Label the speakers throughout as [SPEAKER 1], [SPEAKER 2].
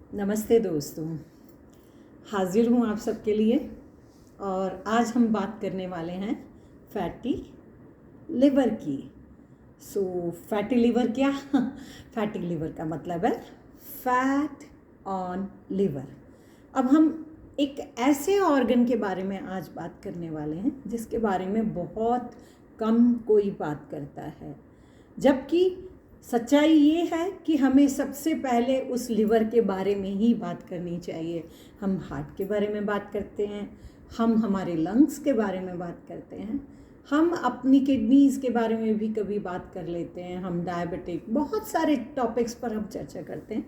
[SPEAKER 1] नमस्ते दोस्तों, हाजिर हूँ आप सबके लिए। और आज हम बात करने वाले हैं फैटी लिवर की। फैटी लिवर क्या? फैटी लिवर का मतलब है फैट ऑन लिवर। अब हम एक ऐसे ऑर्गन के बारे में आज बात करने वाले हैं जिसके बारे में बहुत कम कोई बात करता है, जबकि सच्चाई ये है कि हमें सबसे पहले उस लिवर के बारे में ही बात करनी चाहिए। हम हार्ट के बारे में बात करते हैं, हम हमारे लंग्स के बारे में बात करते हैं, हम अपनी किडनीज़ के बारे में भी कभी बात कर लेते हैं, हम डायबिटिक, बहुत सारे टॉपिक्स पर हम चर्चा करते हैं,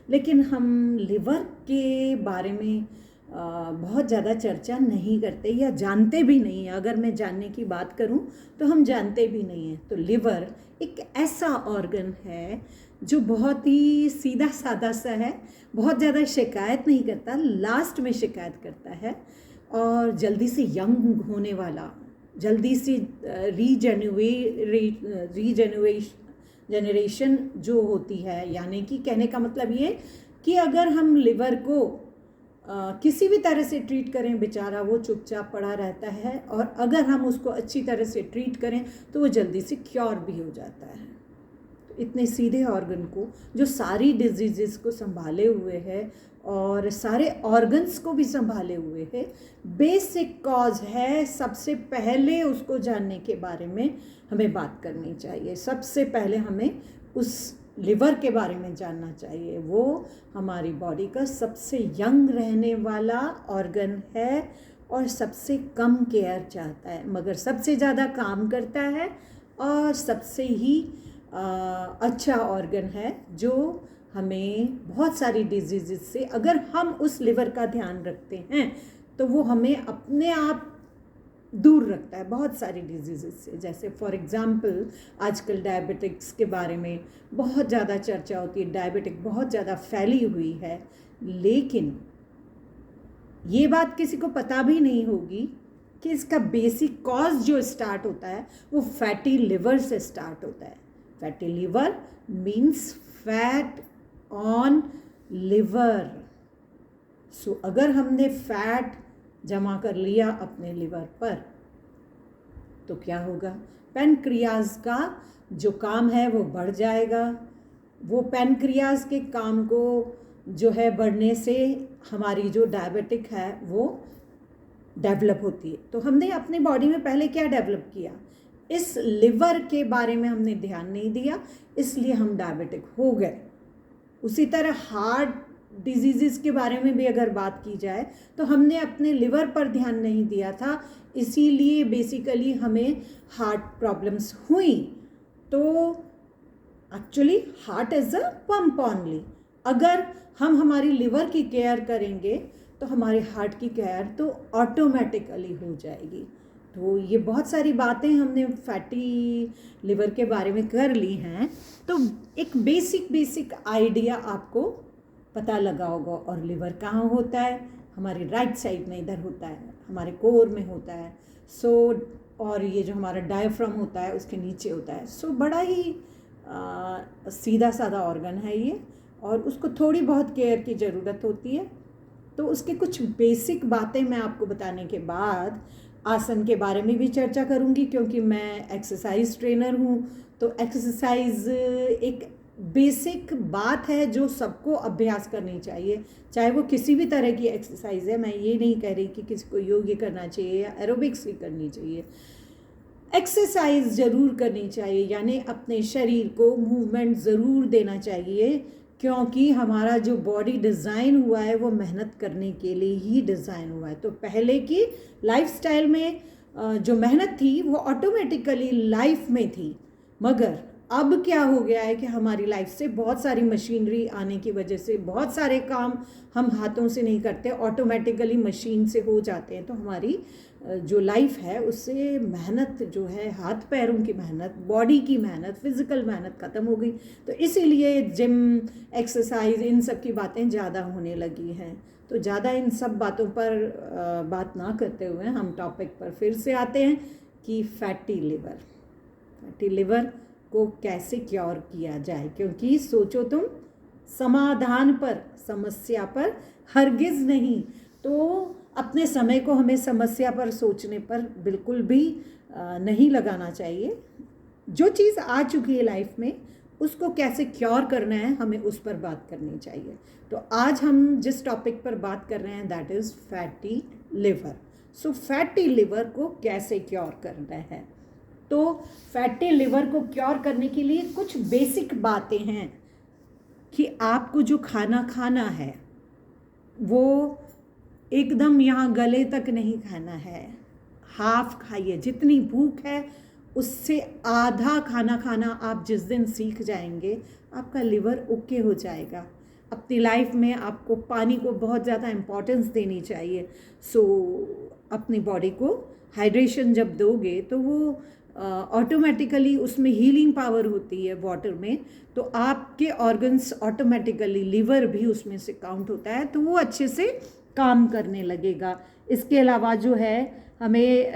[SPEAKER 1] लेकिन हम लिवर के बारे में बहुत ज़्यादा चर्चा नहीं करते या जानते भी नहीं हैं। अगर मैं जानने की बात करूं तो हम जानते भी नहीं हैं। तो लिवर एक ऐसा ऑर्गन है जो बहुत ही सीधा साधा सा है, बहुत ज़्यादा शिकायत नहीं करता, लास्ट में शिकायत करता है, और जल्दी से यंग होने वाला, जल्दी से रीजेनरेशन जो होती है, यानी कि कहने का मतलब ये कि अगर हम लिवर को किसी भी तरह से ट्रीट करें, बेचारा वो चुपचाप पड़ा रहता है, और अगर हम उसको अच्छी तरह से ट्रीट करें तो वो जल्दी से क्योर भी हो जाता है। तो इतने सीधे ऑर्गन को, जो सारी डिजीज़ को संभाले हुए है और सारे ऑर्गन्स को भी संभाले हुए है, बेसिक कॉज है, सबसे पहले उसको जानने के बारे में हमें बात करनी चाहिए। सबसे पहले हमें उस लिवर के बारे में जानना चाहिए। वो हमारी बॉडी का सबसे यंग रहने वाला ऑर्गन है और सबसे कम केयर चाहता है, मगर सबसे ज़्यादा काम करता है और सबसे ही अच्छा ऑर्गन है, जो हमें बहुत सारी डिजीज़ से, अगर हम उस लिवर का ध्यान रखते हैं तो वो हमें अपने आप दूर रखता है बहुत सारी डिजीज़ से। जैसे फॉर एग्ज़ाम्पल आजकल डायबिटिक्स के बारे में बहुत ज़्यादा चर्चा होती है, डायबिटिक बहुत ज़्यादा फैली हुई है, लेकिन ये बात किसी को पता भी नहीं होगी कि इसका बेसिक कॉज जो स्टार्ट होता है वो फैटी लिवर से स्टार्ट होता है। Fatty liver means fat on liver. So अगर हमने फैट जमा कर लिया अपने लिवर पर तो क्या होगा? पैनक्रियाज का जो काम है वो बढ़ जाएगा। वो पैनक्रियाज के काम को जो है बढ़ने से हमारी जो डायबिटिक है वो डेवलप होती है। तो हमने अपनी बॉडी में पहले क्या डेवलप किया? इस लिवर के बारे में हमने ध्यान नहीं दिया, इसलिए हम डायबिटिक हो गए। उसी तरह हार्ट डिजीज़ के बारे में भी अगर बात की जाए तो हमने अपने लिवर पर ध्यान नहीं दिया था, इसीलिए बेसिकली हमें हार्ट प्रॉब्लम्स हुई। तो actually heart is a pump only. अगर हम हमारी लिवर की केयर करेंगे तो हमारे हार्ट की केयर तो ऑटोमेटिकली हो जाएगी। तो ये बहुत सारी बातें हमने फैटी लिवर के बारे में कर ली हैं, तो एक बेसिक आइडिया आपको पता लगा होगा। और लिवर कहाँ होता है? हमारी राइट साइड में इधर होता है, हमारे कोर में होता है। और ये जो हमारा डायफ्राम होता है उसके नीचे होता है। बड़ा ही सीधा साधा ऑर्गन है ये, और उसको थोड़ी बहुत केयर की ज़रूरत होती है। तो उसके कुछ बेसिक बातें मैं आपको बताने के बाद आसन के बारे में भी चर्चा करूंगी, क्योंकि मैं एक्सरसाइज ट्रेनर हूँ। तो एक्सरसाइज एक बेसिक बात है जो सबको अभ्यास करनी चाहिए, चाहे वो किसी भी तरह की एक्सरसाइज है। मैं ये नहीं कह रही कि किसी को योग करना चाहिए या एरोबिक्स ही करनी चाहिए। एक्सरसाइज ज़रूर करनी चाहिए, यानी अपने शरीर को मूवमेंट ज़रूर देना चाहिए, क्योंकि हमारा जो बॉडी डिज़ाइन हुआ है वो मेहनत करने के लिए ही डिज़ाइन हुआ है। तो पहले की लाइफस्टाइल में जो मेहनत थी वो ऑटोमेटिकली लाइफ में थी, मगर अब क्या हो गया है कि हमारी लाइफ से बहुत सारी मशीनरी आने की वजह से बहुत सारे काम हम हाथों से नहीं करते, ऑटोमेटिकली मशीन से हो जाते हैं। तो हमारी जो लाइफ है उससे मेहनत जो है, हाथ पैरों की मेहनत, बॉडी की मेहनत, फिज़िकल मेहनत ख़त्म हो गई। तो इसीलिए जिम, एक्सरसाइज, इन सब की बातें ज़्यादा होने लगी हैं। तो ज़्यादा इन सब बातों पर बात ना करते हुए हम टॉपिक पर फिर से आते हैं कि फैटी लिवर को कैसे क्योर किया जाए। क्योंकि सोचो तुम, समाधान पर, समस्या पर हरगिज़ नहीं। तो अपने समय को हमें समस्या पर सोचने पर बिल्कुल भी नहीं लगाना चाहिए। जो चीज़ आ चुकी है लाइफ में उसको कैसे क्योर करना है, हमें उस पर बात करनी चाहिए। तो आज हम जिस टॉपिक पर बात कर रहे हैं that is fatty liver. So fatty liver को कैसे क्योर करना है? तो फैटी लिवर को क्योर करने के लिए कुछ बेसिक बातें हैं कि आपको जो खाना खाना है वो एकदम यहाँ गले तक नहीं खाना है, हाफ खाइए। जितनी भूख है उससे आधा खाना खाना आप जिस दिन सीख जाएंगे आपका लिवर ओके हो जाएगा। अपनी लाइफ में आपको पानी को बहुत ज़्यादा इम्पोर्टेंस देनी चाहिए। सो अपनी बॉडी को हाइड्रेशन जब दोगे तो वो ऑटोमेटिकली उसमें हीलिंग पावर होती है वाटर में, तो आपके ऑर्गन्स ऑटोमेटिकली, लिवर भी उसमें से काउंट होता है, तो वो अच्छे से काम करने लगेगा। इसके अलावा जो है हमें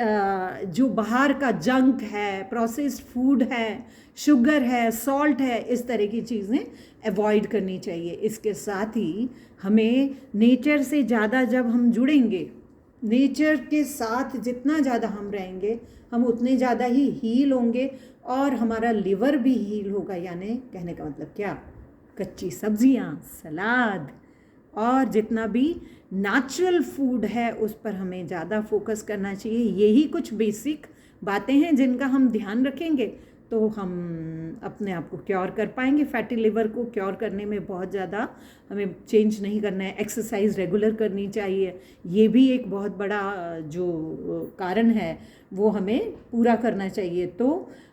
[SPEAKER 1] जो बाहर का जंक है, प्रोसेस्ड फूड है, शुगर है, सॉल्ट है, इस तरह की चीज़ें अवॉइड करनी चाहिए। इसके साथ ही हमें नेचर से ज़्यादा जब हम जुड़ेंगे, नेचर के साथ जितना ज़्यादा हम रहेंगे हम उतने ज़्यादा ही हील होंगे और हमारा लिवर भी हील होगा। यानी कहने का मतलब क्या, कच्ची सब्जियां, सलाद और जितना भी नेचुरल फूड है उस पर हमें ज़्यादा फोकस करना चाहिए। यही कुछ बेसिक बातें हैं जिनका हम ध्यान रखेंगे तो हम अपने आप को क्योर कर पाएंगे। फैटी लिवर को क्योर करने में बहुत ज़्यादा हमें चेंज नहीं करना है। एक्सरसाइज रेगुलर करनी चाहिए, ये भी एक बहुत बड़ा जो कारण है वो हमें पूरा करना चाहिए। तो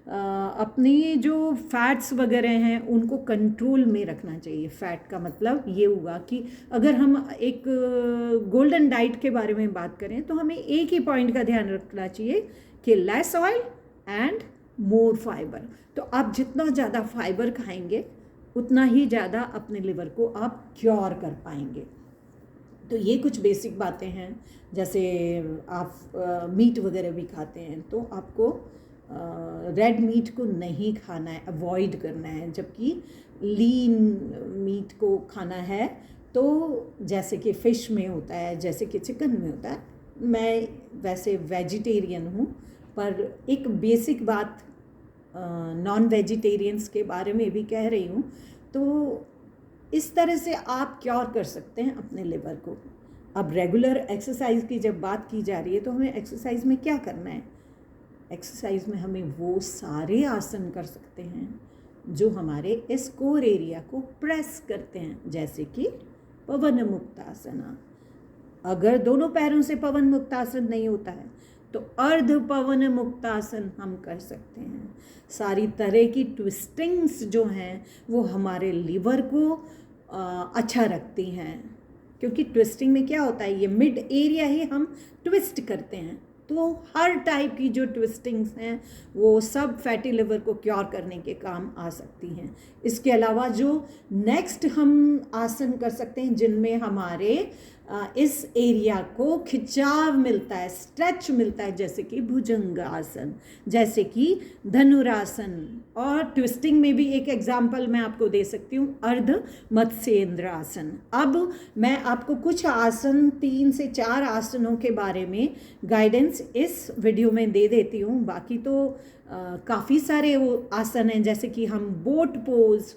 [SPEAKER 1] अपनी जो फैट्स वगैरह हैं उनको कंट्रोल में रखना चाहिए। फैट का मतलब ये हुआ कि अगर हम एक गोल्डन डाइट के बारे में बात करें तो हमें एक ही पॉइंट का ध्यान रखना चाहिए कि less oil and more fibre. तो आप जितना ज़्यादा फाइबर खाएंगे उतना ही ज़्यादा अपने लिवर को आप क्योर कर पाएंगे। तो ये कुछ बेसिक बातें हैं। जैसे आप मीट वगैरह भी खाते हैं तो आपको रेड मीट को नहीं खाना है, अवॉइड करना है, जबकि लीन मीट को खाना है। तो जैसे कि फ़िश में होता है, जैसे कि चिकन में होता है। मैं वैसे वेजिटेरियन हूँ, पर एक बेसिक बात नॉन वेजिटेरियंस के बारे में भी कह रही हूँ। तो इस तरह से आप क्योर कर सकते हैं अपने लिवर को। अब रेगुलर एक्सरसाइज की जब बात की जा रही है तो हमें एक्सरसाइज में क्या करना है? एक्सरसाइज में हमें वो सारे आसन कर सकते हैं जो हमारे इस कोर एरिया को प्रेस करते हैं, जैसे कि पवन मुक्तासन। अगर दोनों पैरों से पवन मुक्तासन नहीं होता है तो अर्ध पवन मुक्तासन हम कर सकते हैं। सारी तरह की ट्विस्टिंग्स जो हैं वो हमारे लिवर को अच्छा रखती हैं, क्योंकि ट्विस्टिंग में क्या होता है, ये मिड एरिया ही हम ट्विस्ट करते हैं। तो हर टाइप की जो ट्विस्टिंग्स हैं वो सब फैटी लिवर को क्योर करने के काम आ सकती हैं। इसके अलावा जो नेक्स्ट हम आसन कर सकते हैं जिनमें हमारे इस एरिया को खिंचाव मिलता है, स्ट्रेच मिलता है, जैसे कि भुजंग आसन, जैसे कि धनुरासन, और ट्विस्टिंग में भी एक एग्जाम्पल मैं आपको दे सकती हूँ, अर्ध मत्स्येंद्र आसन। अब मैं आपको कुछ आसन, 3 से 4 आसनों के बारे में गाइडेंस इस वीडियो में दे देती हूँ। बाकी तो काफ़ी सारे वो आसन हैं, जैसे कि हम बोट पोज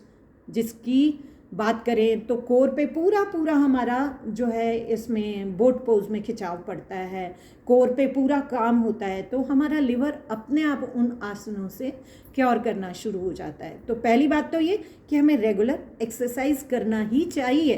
[SPEAKER 1] जिसकी बात करें तो कोर पे पूरा हमारा जो है इसमें बोट पोज में खिंचाव पड़ता है, कोर पे पूरा काम होता है, तो हमारा लिवर अपने आप उन आसनों से क्योर करना शुरू हो जाता है। तो पहली बात तो ये कि हमें रेगुलर एक्सरसाइज करना ही चाहिए,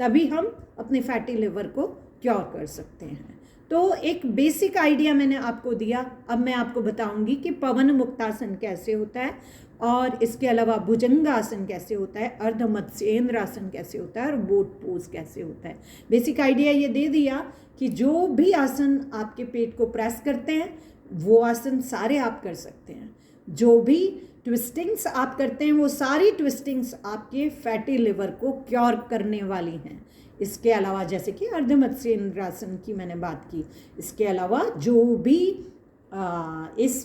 [SPEAKER 1] तभी हम अपने फैटी लिवर को क्योर कर सकते हैं। तो एक बेसिक आइडिया मैंने आपको दिया। अब मैं आपको बताऊंगी कि पवन मुक्तासन कैसे होता है और इसके अलावा भुजंगासन कैसे होता है, अर्ध मत्स्येंद्र आसन कैसे होता है और बोट पोज कैसे होता है। बेसिक आइडिया ये दे दिया कि जो भी आसन आपके पेट को प्रेस करते हैं वो आसन सारे आप कर सकते हैं। जो भी ट्विस्टिंग्स आप करते हैं वो सारी ट्विस्टिंग्स आपके फैटी लिवर को क्योर करने वाली हैं। इसके अलावा जैसे कि अर्ध मत्स्येंद्र आसन की मैंने बात की, इसके अलावा जो भी इस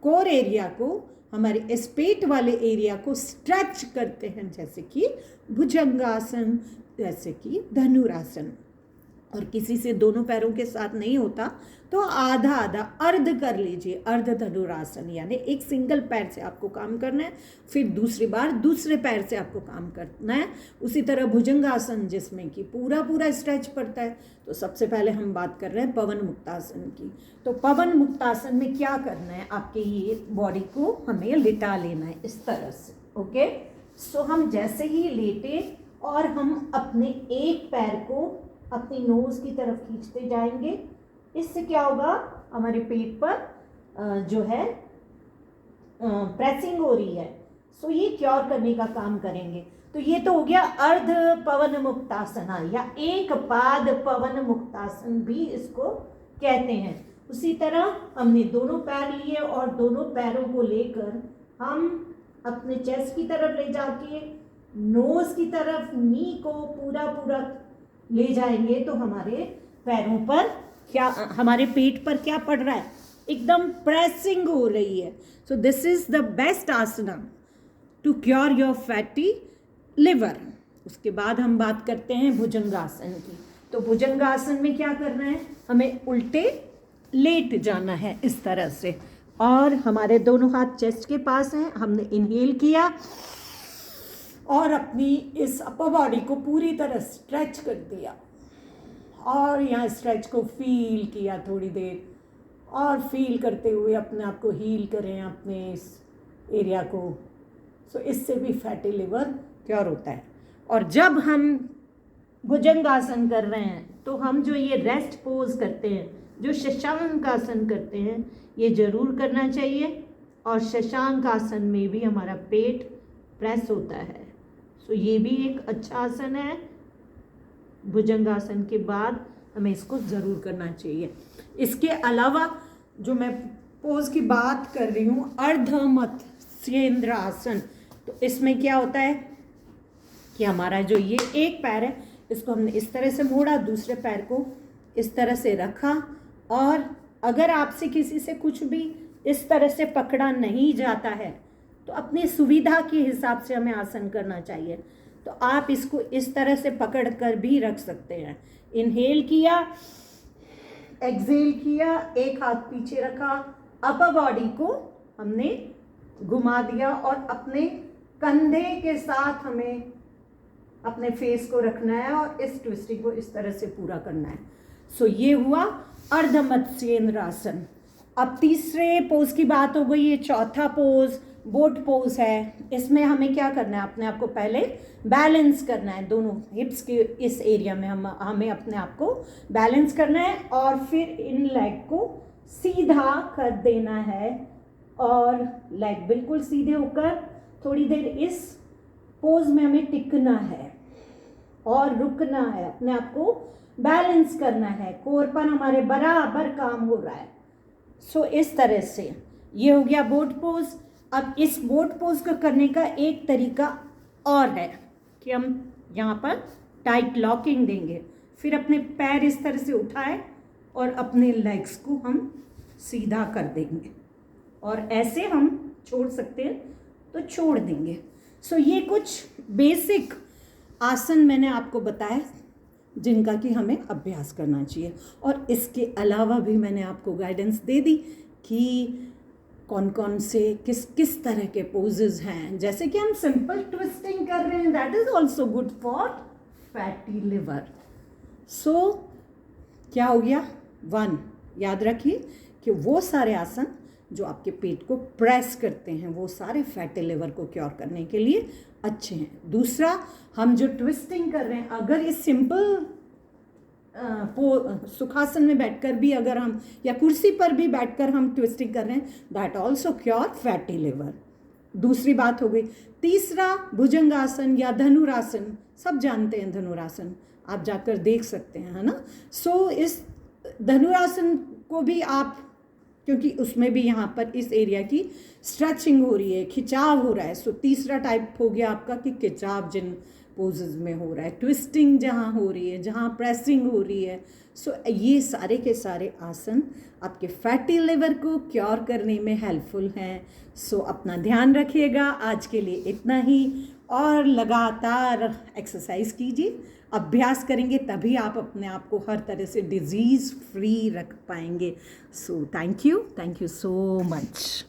[SPEAKER 1] कोर एरिया को हमारे इस पेट वाले एरिया को स्ट्रेच करते हैं, जैसे कि भुजंगासन, जैसे कि धनुरासन। और किसी से दोनों पैरों के साथ नहीं होता तो आधा आधा अर्ध कर लीजिए, अर्ध धनुरासन, यानी एक सिंगल पैर से आपको काम करना है, फिर दूसरी बार दूसरे पैर से आपको काम करना है। उसी तरह भुजंगासन जिसमें कि पूरा पूरा स्ट्रेच पड़ता है। तो सबसे पहले हम बात कर रहे हैं पवन मुक्तासन की। तो पवन मुक्तासन में क्या करना है, आपके ये बॉडी को हमें लिटा लेना है इस तरह से। ओके, सो हम जैसे ही लेटे और हम अपने एक पैर को अपनी नोज की तरफ खींचते जाएंगे, इससे क्या होगा, हमारे पेट पर जो है प्रेसिंग हो रही है, सो ये क्योर करने का काम करेंगे। तो ये तो हो गया अर्ध पवन मुक्तासन या एक पाद पवन मुक्तासन भी इसको कहते हैं। उसी तरह हमने दोनों पैर लिए और दोनों पैरों को लेकर हम अपने चेस्ट की तरफ ले जाके नोज की तरफ नी को पूरा पूरा ले जाएंगे, तो हमारे पैरों पर क्या, हमारे पेट पर क्या पड़ रहा है, एकदम प्रेसिंग हो रही है। So this is the best asana to cure your fatty liver. उसके बाद हम बात करते हैं भुजंगासन की। तो भुजंगासन में क्या करना है, हमें उल्टे लेट जाना है इस तरह से, और हमारे दोनों हाथ चेस्ट के पास हैं। हमने इनहेल किया और अपनी इस अपर बॉडी को पूरी तरह स्ट्रेच कर दिया, और यहाँ स्ट्रेच को फील किया थोड़ी देर, और फील करते हुए अपने आप को हील करें अपने इस एरिया को। सो इससे भी फैटी लिवर क्योर होता है। और जब हम भुजंगासन कर रहे हैं तो हम जो ये रेस्ट पोज करते हैं, जो शशांक आसन करते हैं, ये जरूर करना चाहिए। और शशांक आसन में भी हमारा पेट प्रेस होता है। सो ये भी एक अच्छा आसन है। भुजंगासन के बाद हमें इसको ज़रूर करना चाहिए। इसके अलावा जो मैं पोज की बात कर रही हूँ, अर्धमत्स्येंद्र आसन, तो इसमें क्या होता है कि हमारा जो ये एक पैर है, इसको हमने इस तरह से मोड़ा, दूसरे पैर को इस तरह से रखा, और अगर आपसे किसी से कुछ भी इस तरह से पकड़ा नहीं जाता है तो अपनी सुविधा के हिसाब से हमें आसन करना चाहिए। तो आप इसको इस तरह से पकड़ कर भी रख सकते हैं। इनहेल किया, एक्सहेल किया, एक हाथ पीछे रखा, अपर बॉडी को हमने घुमा दिया और अपने कंधे के साथ हमें अपने फेस को रखना है और इस ट्विस्टिंग को इस तरह से पूरा करना है। सो ये हुआ अर्धमत्स्येंद्र आसन। अब तीसरे पोज की बात हो गई। ये चौथा पोज बोट पोज है। इसमें हमें क्या करना है, अपने आप को पहले बैलेंस करना है, दोनों हिप्स के इस एरिया में हमें अपने आप को बैलेंस करना है, और फिर इन लेग को सीधा कर देना है, और लेग बिल्कुल सीधे होकर थोड़ी देर इस पोज में हमें टिकना है और रुकना है, अपने आप को बैलेंस करना है। कोर पर हमारे बराबर काम हो रहा है। सो इस तरह से ये हो गया बोट पोज। अब इस बोट पोज को करने का एक तरीका और है कि हम यहाँ पर टाइट लॉकिंग देंगे, फिर अपने पैर इस तरह से उठाए और अपने लेग्स को हम सीधा कर देंगे, और ऐसे हम छोड़ सकते हैं तो छोड़ देंगे। सो ये कुछ बेसिक आसन मैंने आपको बताया जिनका कि हमें अभ्यास करना चाहिए, और इसके अलावा भी मैंने आपको गाइडेंस दे दी कि कौन कौन से किस तरह के पोजेज हैं। जैसे कि हम सिंपल ट्विस्टिंग कर रहे हैं, that is also good for fatty liver. So क्या हो गया, 1 याद रखिए कि वो सारे आसन जो आपके पेट को प्रेस करते हैं वो सारे फैटी लिवर को क्योर करने के लिए अच्छे हैं। दूसरा, हम जो ट्विस्टिंग कर रहे हैं, अगर इस सिंपल सुखासन में बैठकर भी अगर हम, या कुर्सी पर भी बैठकर हम ट्विस्टिंग कर रहे हैं, that also cure fatty liver. दूसरी बात हो गई। तीसरा, भुजंगासन या धनुरासन, सब जानते हैं धनुरासन, आप जाकर देख सकते हैं, है ना। सो इस धनुरासन को भी आप, क्योंकि उसमें भी यहाँ पर इस एरिया की स्ट्रेचिंग हो रही है, खिंचाव हो रहा है। सो तीसरा टाइप हो गया आपका कि खिंचाव जिन पोजेज में हो रहा है, ट्विस्टिंग जहाँ हो रही है, जहाँ प्रेसिंग हो रही है। सो ये सारे के सारे आसन आपके फैटी लिवर को क्योर करने में हेल्पफुल हैं। सो अपना ध्यान रखिएगा। आज के लिए इतना ही, और लगातार एक्सरसाइज कीजिए, अभ्यास करेंगे तभी आप अपने आप को हर तरह से डिजीज़ फ्री रख पाएंगे। So thank you so much.